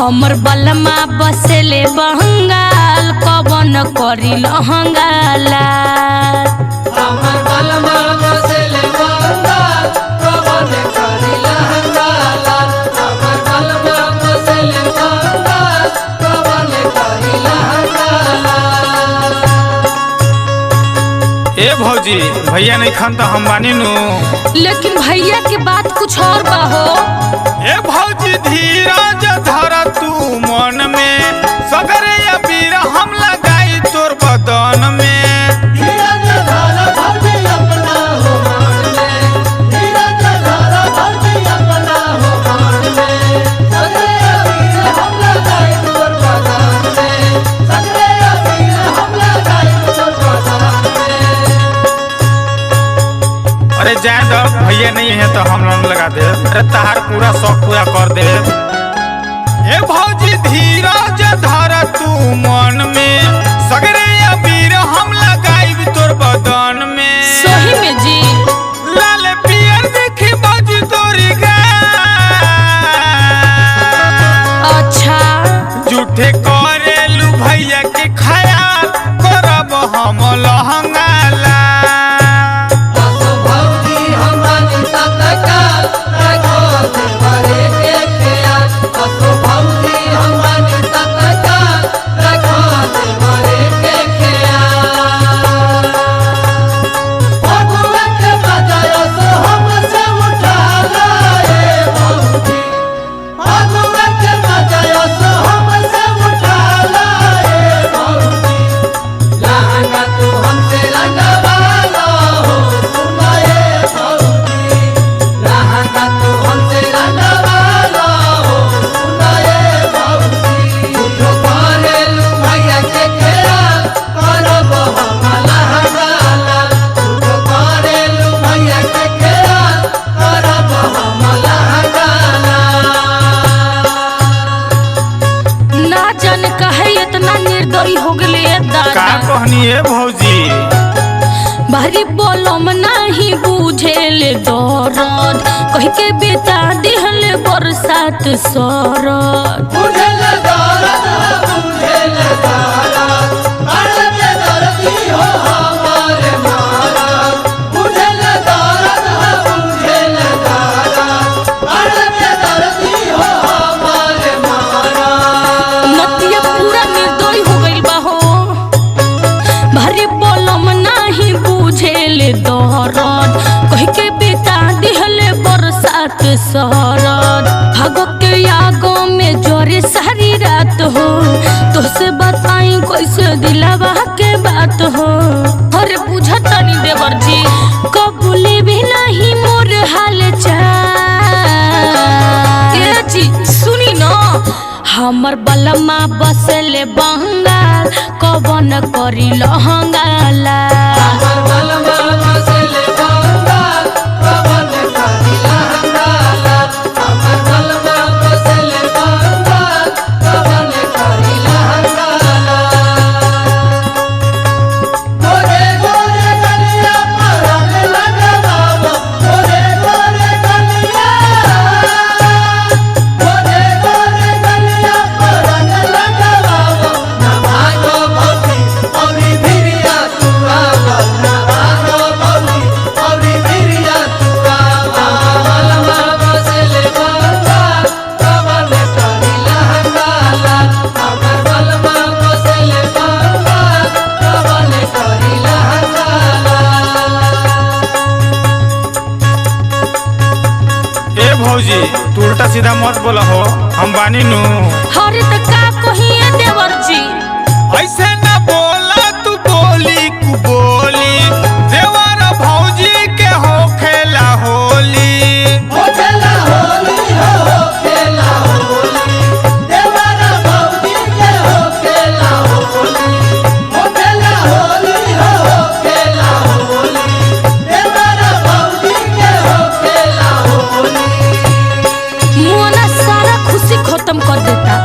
हमर बलमा बसेले बंगाल कवन करी लहंगाला हमर बलमा बसेले बंगाल कवन करी लहंगाला हमर बलमा बसेले बंगाल कवन करी लहंगाला। ए भौजी भैया नहीं खान तो हम मानी नू, लेकिन भैया की बात कुछ और बा हो। ए भौजी धीरज धर तू मन में सगरे अबीर हम लगाई तोर बदन में। धीरज धर भौजी अपना हो मान में धीरज धर भौजी अपना हो मान में सगरे अबीर हम लगाई तोर बदन में सगरे अबीर हम लगाई तोर बदन में। अरे जाए दो भैया नहीं है तो हम लोग लगा दे, अरे तहार पूरा शौक पूरा कर दे। ए भौजी धीरज धर तू मन में सगरे अबीर हम लगाई तोर बदन में। सही में जी लाल पियर देखी भौजी तोरी गा, अच्छा झूठे करेलू भैया के ख्याल करब हम लहंगाला। असो भौजी हमारी तत्काल रखो देवरे के ख्याल असो भौजी हमारी तत्काल रखो देवरे के ख्याल। भगवा के बजाय सो हमसे उठा लाए भौजी भगवा के बजाय सो हमसे उठा लाए भौजी लहंगा तू हमसे रंगवा लो सुनाए भौजी लहंगा तू हमसे रंगवा लो सुनाए भौजी उठो करेलू भैया के ख्याल करब हम लहंगाला उठो करेलू भैया के ख्याल करब हम लहंगाला। ना जाने कहे इतना निर्दयी हो गले का दादा। कहनी है भौजी भारी बोलम नहीं बुझेल दरद कह के बेटा दिहल बरसात सरद। बुझल दरद बुझल दरद मर्द दर्दी हो हमारे मारा बुझल दरद बुझल दरद मर्द दर्दी हो हमारे मारा। नतिया पूरा निर्दयी हो गइल बा हो। भारी बोलम नहीं बुझेल दरद कह के बेटा दिहल बरसात सरद। भागो के आगो में जोरे सारी रात हो तोसे बताई कैसे दिलावा के बात हो। अरे बुझता नहीं देवर जी कबूले भी नहीं मोर हाल चाल। ए जी सुनी न हमर बलमा बसेले बंगाल कवन करी लहंगाला। हमर बलमा बसेले बंगाल कवन करी लहंगाला हमर बलमा बसेले बंगाल कवन करी लहंगाला। गोरे गोरे गलिया पर रंग लगावो गोरे गोरे गलिया गोरे गोरे गलिया पर रंग लगावो ना भागो भौजी औरी भिरिया तू आवा ना भागो भौजी औरी भिरिया तू आवा। बलमा बसेले बंगाल कवन करी लहंगाला हमर बलमा बसेले बंगाल कवन करी लहंगाला। ए भौजी तू उल्टा सीधा मत बोला हो, हम बानी नू। हरे त का कहिए देवर जी ऐसे न बोला तू बोली कु बोली देवर भौजी के हो खेला होली। खेला होली हो खेला होली देवरा भौजी के हो खेला होली खेला होली हो खेला होली देवरा भौजी के हो खेला होली। मुआना सारा खुशी खत्म कर देता।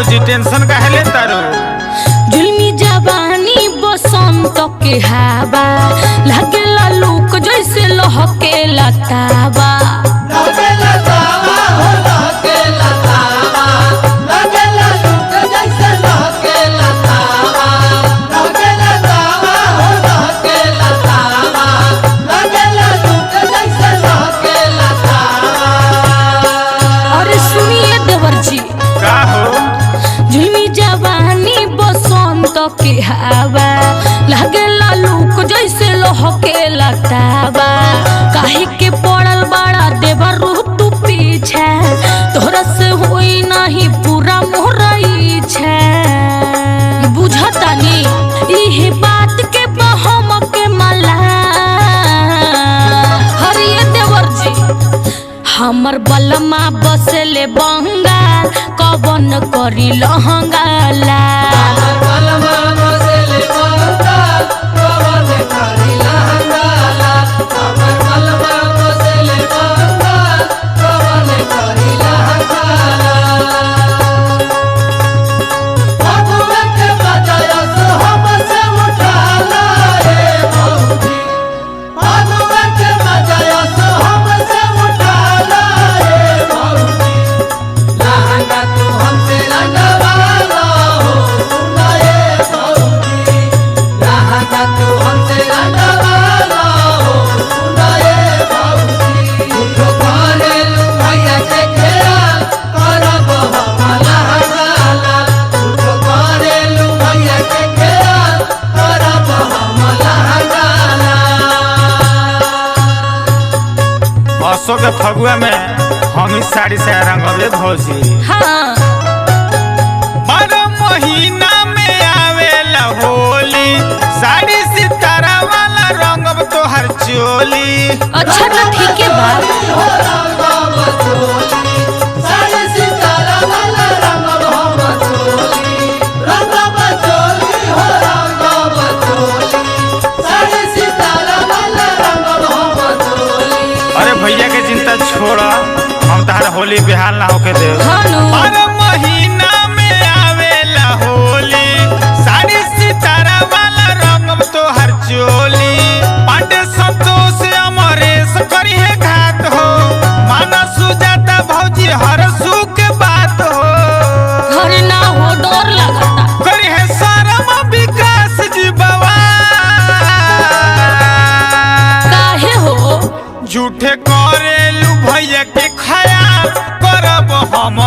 भौजी टेंशन काहे ले तारो? जुल्मी जवानी बसंत के हवा लागेला लूक जैसे लहके लतावा। लगे लतावा हो लगे लतावा, लगे लूक जैसे लगे लतावा, लगे लतावा हो लगे लतावा, लगे लूक जैसे लगे लतावा। अरे सुनिए देवर जी, का हो? जुल्मी जवानी बसंत के हवा लागेला लूक जैसे लहके लतावा। काहे के पड़ल बड़ा देवर रूह तू पीछे, तोहरा से होई नहीं पूरा मोरई छे। बुझतानी इहे बात के बहम के मला। हरिये देवर जी, हमर बलमा बसले बंगाल, कवन करी लहंगाला। हमर बलमा बसले बंगाल, कवन करी लहंगाला। हमर बलमा बसले बंगाल, कवन करी लहंगाला। फगुआ के बजायस हमसे उठाला रे भौजी, फगुआ के बजायस हमसे उठाला रे भौजी। लहंगा तू हमसे रंगवाला हो सुना ये भौजी, लहंगा तू हमसे रंगवाला हो सुना ये भौजी। उठो करेलू भैया के खेल करब हम लहंगाला, उठो करेलू भैया के खेल करब हम लहंगाला। असो के फगुआ में हम इस साड़ी से रंगबे भौजी। हाँ, 12 महीना में आवेला होली, साड़ी सितारा वाला रंगब तोहर चोली। अच्छा ना ठीक है बा। हो रंगब चोली, साड़ी सितारा वाला रंगब हम चोली, रंगब चोली हो रंगब चोली, साड़ी सितारा वाला रंगब हम चोली। अरे भैया के चिंता छोड़ा, हम तार होली बिहार ना होके दे। हाँ नु। 12 महीना में आवेला होली, साड़ी सितारा वाला रंगब तोहर चोली। पांडे संतोष अमरेश करी है घात हो, माना सुजाता भौजी हर सुख बात हो। घर ना हो डर लगता। करी है शरम विकास जी बाबा, काहे हो? झूठे करेलू भैया के खयाल करब हम